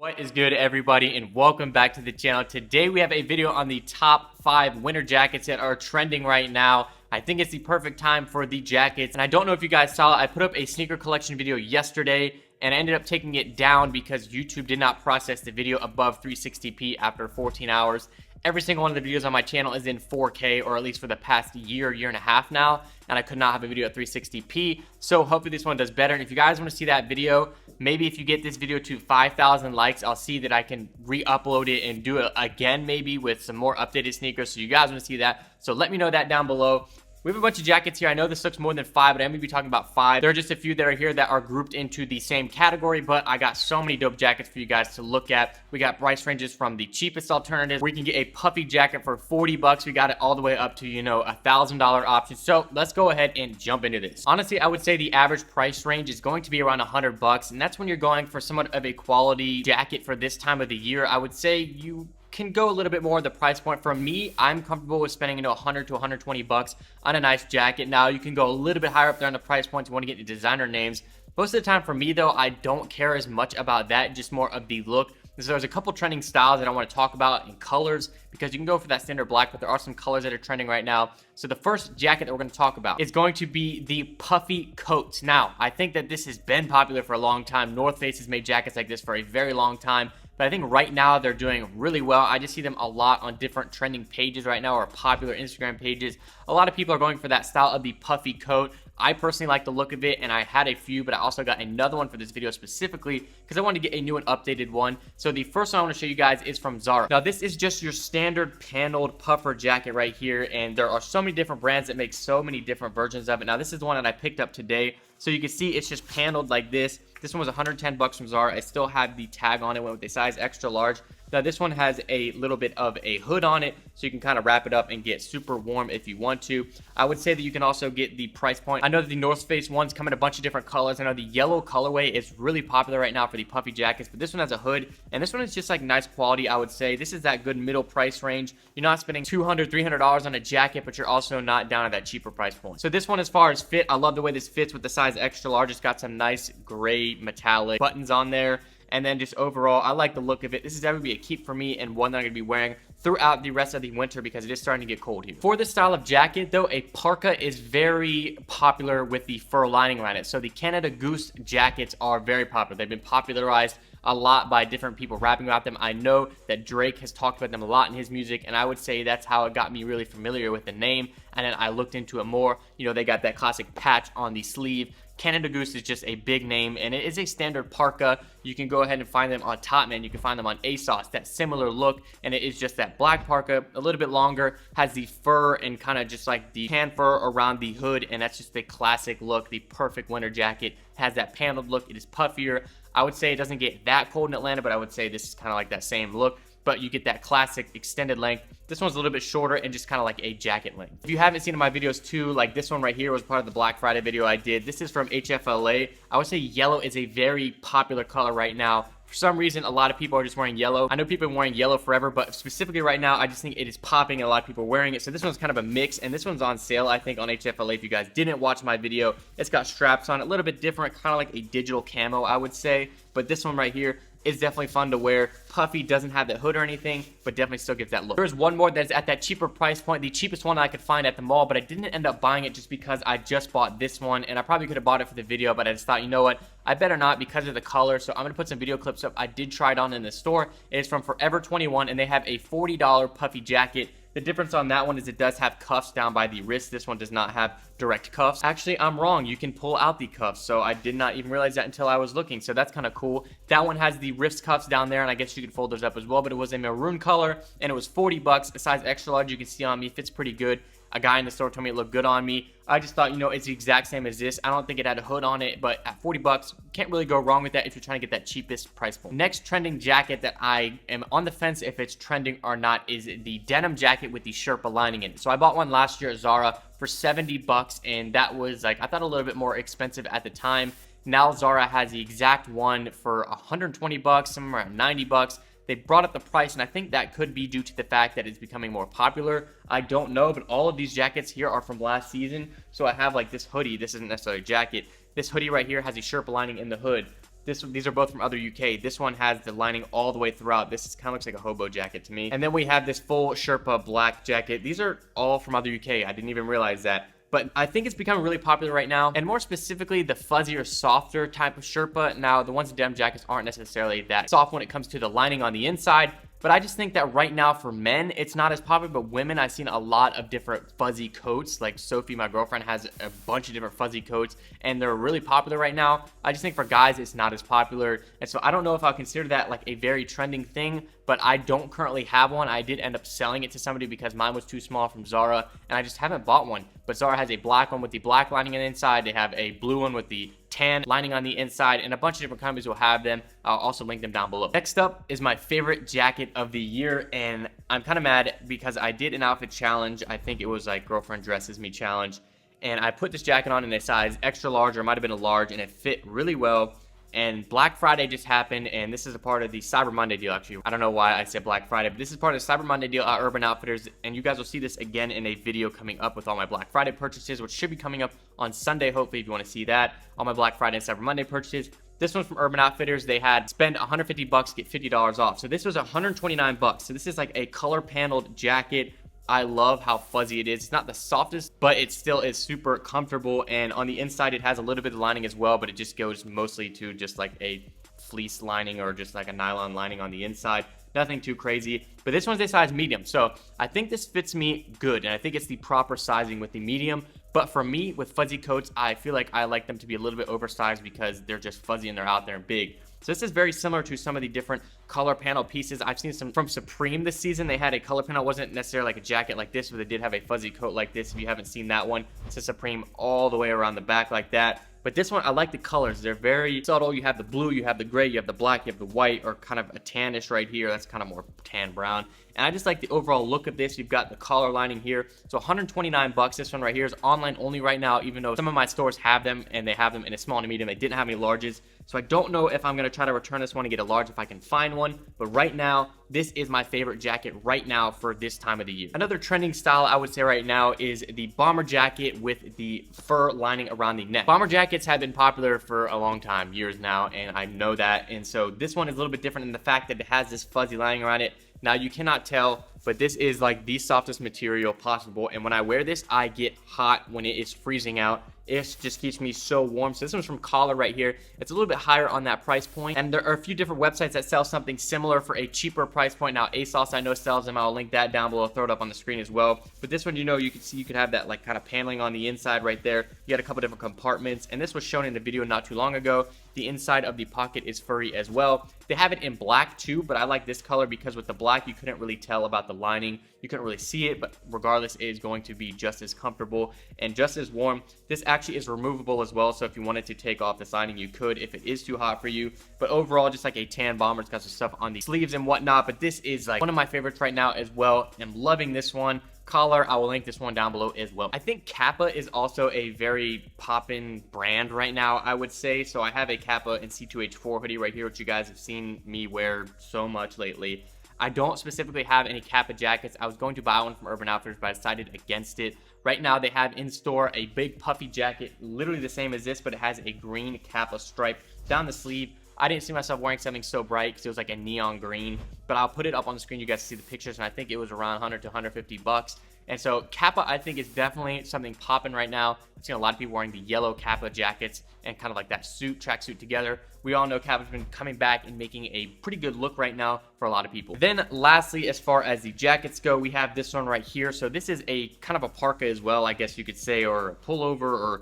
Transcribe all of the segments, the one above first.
What is good, everybody, and welcome back to the channel. Today we have a video on the top 5 winter jackets that are trending right now. I think it's the perfect time for the jackets, and I don't know if you guys saw, I put up a sneaker collection video yesterday and I ended up taking it down because YouTube did not process the video above 360p after 14 hours. Every single one of the videos on my channel is in 4K, or at least for the past year and a half now, and I could not have a video at 360p, so hopefully this one does better. And if you guys want to see that video, maybe if you get this video to 5,000 likes, I'll see that I can re-upload it and do it again, maybe with some more updated sneakers. So you guys want to see that, so let me know that down below. We have a bunch of jackets here. I know this looks more than 5, but I'm going to be talking about 5. There are just a few that are here that are grouped into the same category, but I got so many dope jackets for you guys to look at. We got price ranges from the cheapest alternatives, where you can get a puffy jacket for 40 bucks. We got it all the way up to, you know, $1,000 options. So let's go ahead and jump into this. Honestly, I would say the average price range is going to be around 100 bucks, and that's when you're going for somewhat of a quality jacket for this time of the year. I would say you can go a little bit more of the price point. For me, I'm comfortable with spending 100 to 120 bucks on a nice jacket. Now you can go a little bit higher up there on the price points. You want to get the designer names. Most of the time for me though, I don't care as much about that, just more of the look. So there's a couple trending styles that I want to talk about in colors, because you can go for that standard black, but there are some colors that are trending right now. So the first jacket that we're going to talk about is going to be the puffy coats. Now, I think that this has been popular for a long time. North Face has made jackets like this for a very long time, but I think right now they're doing really well. I just see them a lot on different trending pages right now, or popular Instagram pages. A lot of people are going for that style of the puffy coat. I personally like the look of it, and I had a few, but I also got another one for this video specifically because I wanted to get a new and updated one. So the first one I want to show you guys is from Zara. Now this is just your standard paneled puffer jacket right here, and there are so many different brands that make so many different versions of it. Now this is the one that I picked up today. So you can see it's just paneled like this. This one was 110 bucks from Zara. I still have the tag on it, went with a size extra large. Now this one has a little bit of a hood on it, so you can kind of wrap it up and get super warm if you want to. I would say that you can also get the price point. I know that the North Face ones come in a bunch of different colors. I know the yellow colorway is really popular right now for the puffy jackets, but this one has a hood, and this one is just like nice quality. I would say this is that good middle price range. You're not spending $200, $300 on a jacket, but you're also not down at that cheaper price point. So this one, as far as fit, I love the way this fits with the size extra large. It's got some nice gray metallic buttons on there. And then just overall, I like the look of it. This is definitely a keep for me, and one that I'm going to be wearing throughout the rest of the winter because it is starting to get cold here. For this style of jacket, though, a parka is very popular with the fur lining around it. So the Canada Goose jackets are very popular. They've been popularized a lot by different people rapping about them. I know that Drake has talked about them a lot in his music, and I would say that's how it got me really familiar with the name. And then I looked into it more. You know, they got that classic patch on the sleeve. Canada Goose is just a big name, and it is a standard parka. You can go ahead and find them on Topman. You can find them on ASOS, that similar look, and it is just that black parka, a little bit longer, has the fur and kind of just like the tan fur around the hood, and that's just the classic look, the perfect winter jacket. Has that paneled look. It is puffier. I would say it doesn't get that cold in Atlanta, but I would say this is kind of like that same look. But you get that classic extended length. This one's a little bit shorter and just kind of like a jacket length. If you haven't seen my videos too, like this one right here was part of the Black Friday video I did. This is from HFLA. I would say yellow is a very popular color right now. For some reason, a lot of people are just wearing yellow. I know people have been wearing yellow forever, but specifically right now, I just think it is popping and a lot of people are wearing it. So this one's kind of a mix, and this one's on sale, I think, on HFLA. If you guys didn't watch my video, it's got straps on it, a little bit different, kind of like a digital camo, I would say. But this one right here is definitely fun to wear. Puffy, doesn't have that hood or anything, but definitely still gives that look. There's one more that's at that cheaper price point, the cheapest one I could find at the mall, but I didn't end up buying it just because I just bought this one, and I probably could have bought it for the video, but I just thought, you know what, I better not because of the color. So I'm gonna put some video clips up. I did try it on in the store. It is from Forever 21, and they have a $40 puffy jacket. The difference on that one is it does have cuffs down by the wrist. This one does not have direct cuffs. Actually, I'm wrong. You can pull out the cuffs, so I did not even realize that until I was looking, so that's kind of cool. That one has the wrist cuffs down there, and I guess you could fold those up as well, but it was a maroon color, and it was 40 bucks. A size extra large, you can see on me, fits pretty good. A guy in the store told me it looked good on me. I just thought, you know, it's the exact same as this. I don't think it had a hood on it, but at 40 bucks, can't really go wrong with that if you're trying to get that cheapest price point. Next trending jacket that I am on the fence if it's trending or not is the denim jacket with the Sherpa lining in it. So I bought one last year at Zara for 70 bucks, and that was like, I thought a little bit more expensive at the time. Now Zara has the exact one for 120 bucks, somewhere around 90 bucks. They brought up the price, and I think that could be due to the fact that it's becoming more popular. I don't know, but all of these jackets here are from last season. So I have like this hoodie. This isn't necessarily a jacket. This hoodie right here has a Sherpa lining in the hood. These are both from other UK. This one has the lining all the way throughout. This kind of looks like a hobo jacket to me. And then we have this full Sherpa black jacket. These are all from other UK. I didn't even realize that. But I think it's becoming really popular right now, and more specifically the fuzzier, softer type of Sherpa. Now, the ones in denim jackets aren't necessarily that soft when it comes to the lining on the inside, but I just think that right now for men, it's not as popular, but women, I've seen a lot of different fuzzy coats. Like Sophie, my girlfriend, has a bunch of different fuzzy coats, and they're really popular right now. I just think for guys, it's not as popular, and so I don't know if I'll consider that like a very trending thing, but I don't currently have one. I did end up selling it to somebody because mine was too small from Zara, and I just haven't bought one. But Zara has a black one with the black lining on the inside. They have a blue one with the tan lining on the inside, and a bunch of different companies will have them. I'll also link them down below. Next up is my favorite jacket of the year, and I'm kind of mad because I did an outfit challenge. I think it was like girlfriend dresses me challenge, and I put this jacket on in a size extra large, or it might have been a large, and it fit really well. And Black Friday just happened, and this is a part of the Cyber Monday deal, actually. I don't know why I said Black Friday, but this is part of the Cyber Monday deal at Urban Outfitters, and you guys will see this again in a video coming up with all my Black Friday purchases, which should be coming up on Sunday, hopefully, if you want to see that. All my Black Friday and Cyber Monday purchases. This one's from Urban Outfitters. They had spend $150, get $50 off. So this was $129. So this is like a color paneled jacket. I love how fuzzy it is. It's not the softest, but it still is super comfortable. And on the inside, it has a little bit of lining as well, but it just goes mostly to just like a fleece lining or just like a nylon lining on the inside. Nothing too crazy, but this one's a size medium. So I think this fits me good, and I think it's the proper sizing with the medium. But for me, with fuzzy coats, I feel like I like them to be a little bit oversized because they're just fuzzy and they're out there and big. So this is very similar to some of the different color panel pieces. I've seen some from Supreme this season. They had a color panel. It wasn't necessarily like a jacket like this, but they did have a fuzzy coat like this. If you haven't seen that one, it's a Supreme all the way around the back like that. But this one, I like the colors. They're very subtle. You have the blue, you have the gray, you have the black, you have the white, or kind of a tannish right here. That's kind of more tan brown. And I just like the overall look of this. You've got the collar lining here. So $129. This one right here is online only right now, even though some of my stores have them, and they have them in a small and medium. They didn't have any larges. So I don't know if I'm going to try to return this one and get a large if I can find one. But right now, this is my favorite jacket right now for this time of the year. Another trending style I would say right now is the bomber jacket with the fur lining around the neck. Bomber jackets have been popular for a long time, years now, and I know that. And so this one is a little bit different in the fact that it has this fuzzy lining around it. Now you cannot tell, but this is like the softest material possible. And when I wear this, I get hot when it is freezing out. It just keeps me so warm. So this one's from Collar right here. It's a little bit higher on that price point. And there are a few different websites that sell something similar for a cheaper price point. Now ASOS I know sells them. I'll link that down below. I'll throw it up on the screen as well. But this one, you know, you can see you could have that like kind of paneling on the inside right there. You got a couple different compartments. And this was shown in the video not too long ago. The inside of the pocket is furry as well. They have it in black too, but I like this color because with the black, you couldn't really tell about the lining. You couldn't really see it, but regardless, it is going to be just as comfortable and just as warm. This actually is removable as well, so if you wanted to take off this lining, you could if it is too hot for you. But overall, just like a tan bomber, it's got some stuff on the sleeves and whatnot, but this is like one of my favorites right now as well. I'm loving this one. Collar, I will link this one down below as well. I think Kappa is also a very poppin' brand right now, I would say. So I have a Kappa and C2H4 hoodie right here, which you guys have seen me wear so much lately. I don't specifically have any Kappa jackets. I was going to buy one from Urban Outfitters, but I decided against it. Right now, they have in store a big puffy jacket, literally the same as this, but it has a green Kappa stripe down the sleeve. I didn't see myself wearing something so bright because it was like a neon green, but I'll put it up on the screen. You guys see the pictures, and I think it was around 100 to 150 bucks. And so Kappa, I think, is definitely something popping right now. I've seen a lot of people wearing the yellow Kappa jackets and kind of like that tracksuit together. We all know Kappa's been coming back and making a pretty good look right now for a lot of people. Then lastly, as far as the jackets go, we have this one right here. So this is a kind of a parka as well, I guess you could say, or a pullover, or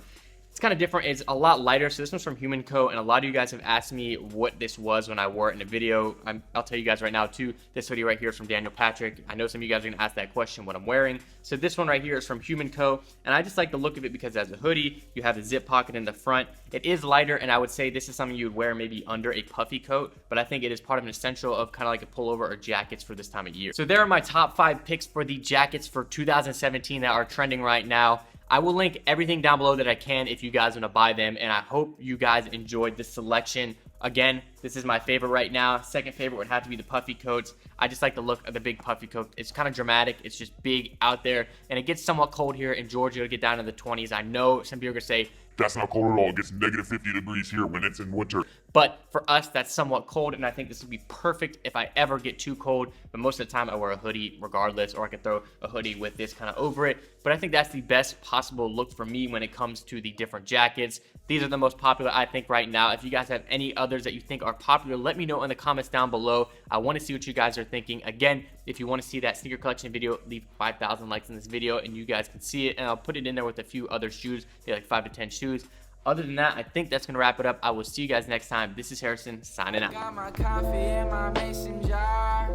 it's kind of different. It's a lot lighter. So this one's from Human Co. And a lot of you guys have asked me what this was when I wore it in a video. I'll tell you guys right now too. This hoodie right here is from Daniel Patrick. I know some of you guys are going to ask that question, what I'm wearing. So this one right here is from Human Co. And I just like the look of it because it has a hoodie. You have the zip pocket in the front. It is lighter, and I would say this is something you would wear maybe under a puffy coat, but I think it is part of an essential of kind of like a pullover or jackets for this time of year. So there are my top 5 picks for the jackets for 2017 that are trending right now. I will link everything down below that I can if you guys want to buy them, and I hope you guys enjoyed this selection. Again, this is my favorite right now. Second favorite would have to be the puffy coats. I just like the look of the big puffy coat. It's kind of dramatic. It's just big out there, and it gets somewhat cold here in Georgia. It'll get down to the 20s. I know some people are going to say That's not cold at all. It gets negative 50 degrees here when it's in winter. But for us, that's somewhat cold, and I think this would be perfect if I ever get too cold. But most of the time, I wear a hoodie regardless, or I can throw a hoodie with this kind of over it. But I think that's the best possible look for me when it comes to the different jackets. These are the most popular, I think, right now. If you guys have any others that you think are popular, let me know in the comments down below. I want to see what you guys are thinking. Again, if you want to see that sneaker collection video, leave 5,000 likes in this video, and you guys can see it. And I'll put it in there with a few other shoes, like 5 to 10 shoes. Other than that, I think that's going to wrap it up. I will see you guys next time. This is Harrison, signing out. Got my coffee in my mason jar.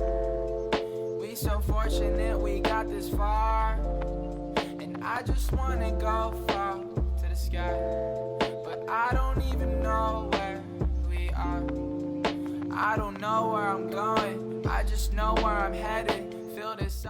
We so fortunate we got this far. And I just want to go far to the sky. But I don't even know where we are. I don't know where I'm going. I just know where I'm headed. Feel this